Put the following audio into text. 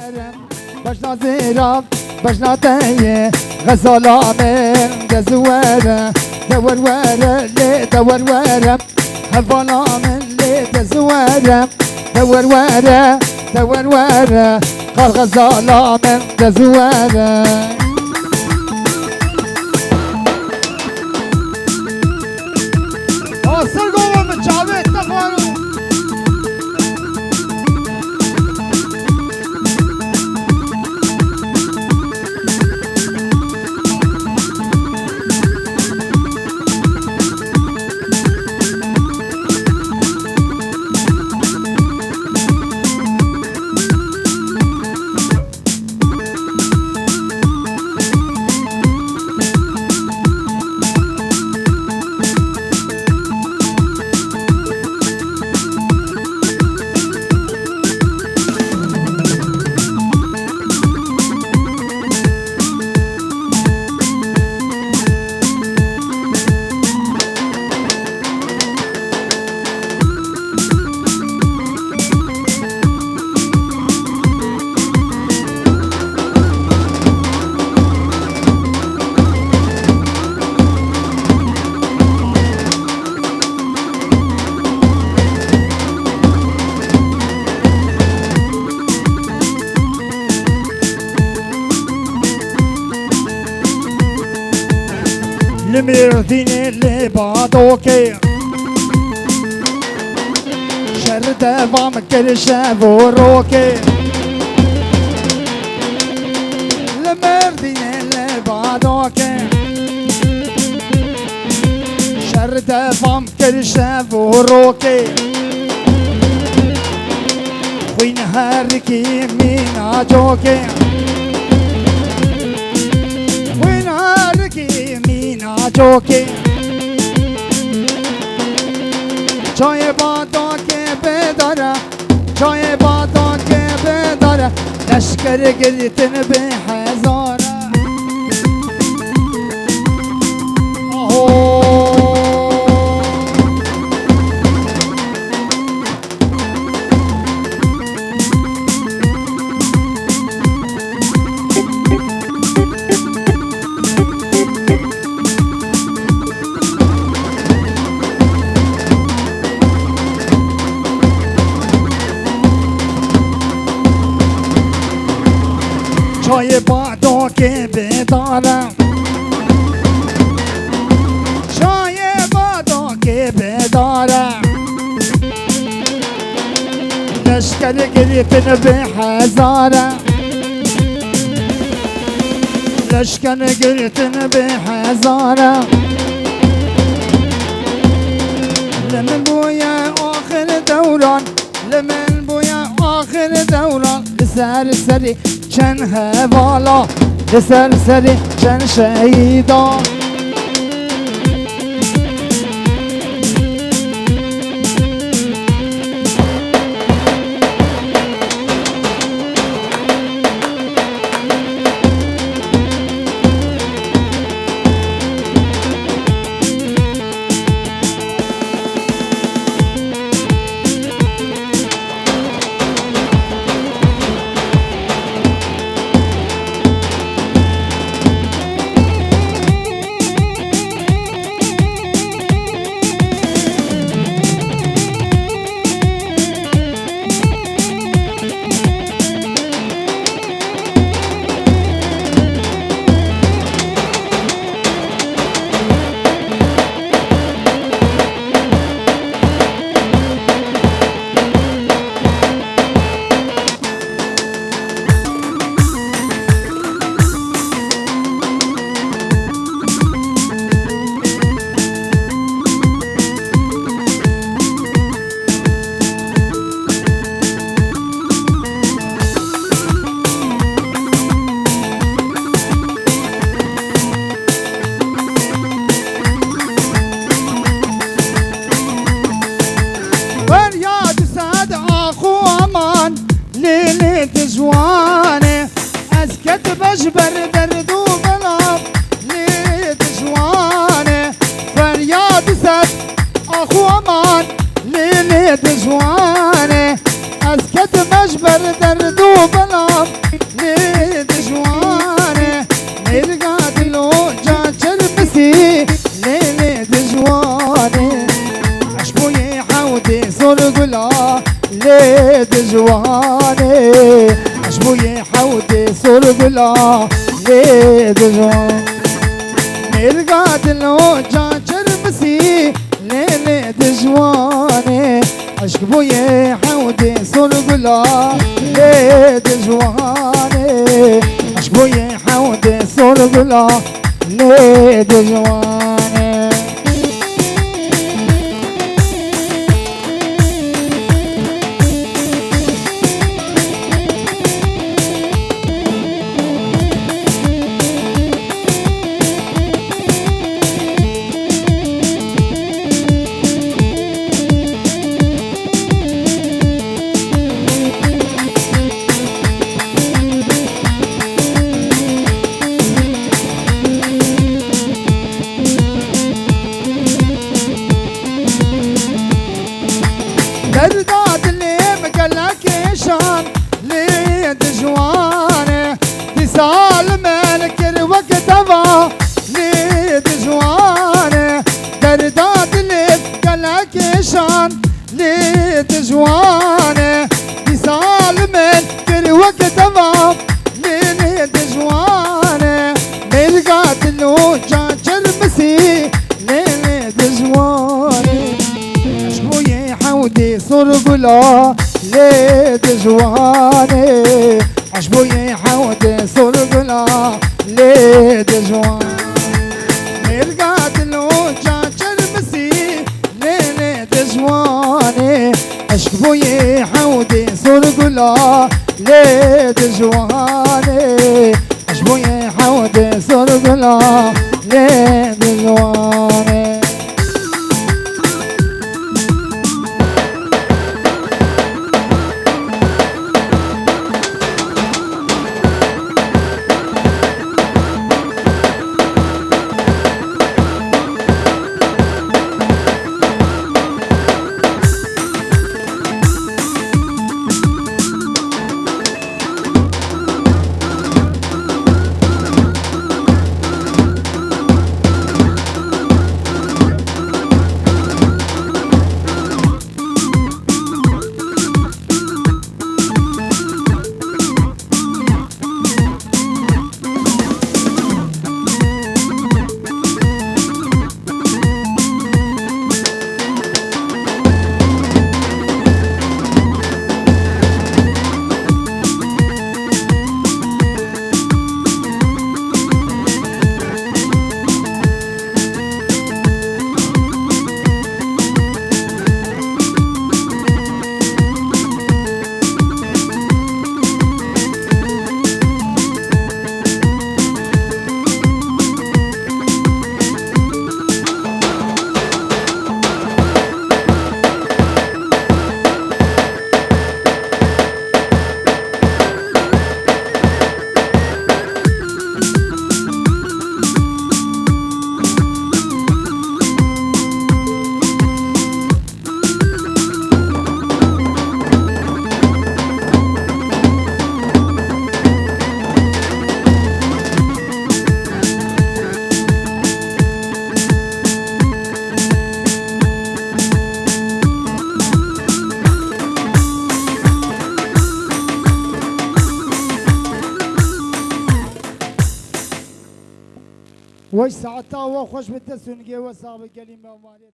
بشنا زيراب بشنا تايه غزالا من دزواره دور واره لي دور واره هفالا من لي دزواره دور واره دور واره قال غزالا من دزواره سرقوا من شعبت تفارو المردين اللي بعدوكي شر دوام كل شافوروكي المردين اللي بعدوكي شر دوام كل شافوروكي وين هاركي مين عجوكي چوکی چای بادا که بداره چای بادا که بداره لشکر گریتن به هزاره چای بادا که بدارم چای بادا که بدارم لشکر گریتن به هزارم لشکر گریتن به هزارم لمن بویا آخر دوران لمن بویا آخر دوران لسر سری چن هوالا لسر سری چن شهیدان جوانه اسكت بجبر درد وبلاب ليت جوانه فرياد سد اخو امان ليت جوانه اسكت بجبر درد وبلاب گلا لید جوان میرگاد لو جان چرمسی لید جوانه عشق بوی حود سر گلا لید جوانه عشق بوی حود سر گلا لید جوانه درداد اللي مقلك شان ليد جوانه تسال ملك الوقت ابا ليد جوانه درداد اللي مقلك شان ليد جوانه تسال ملك الوقت ابا ليد جوانه ملقات له جان جرمسي ليد جوانه حودي صرقلا ليد جواني عشبوي حودي صرقلا ليد جوان ملقات له جان جرمسي ليد جواني عشبوي حودي صرقلا ليد جواني عشبوي حودي صرقلا ليد جواني وش ساعتها وخوش بالتسونقي وصاب الكلمة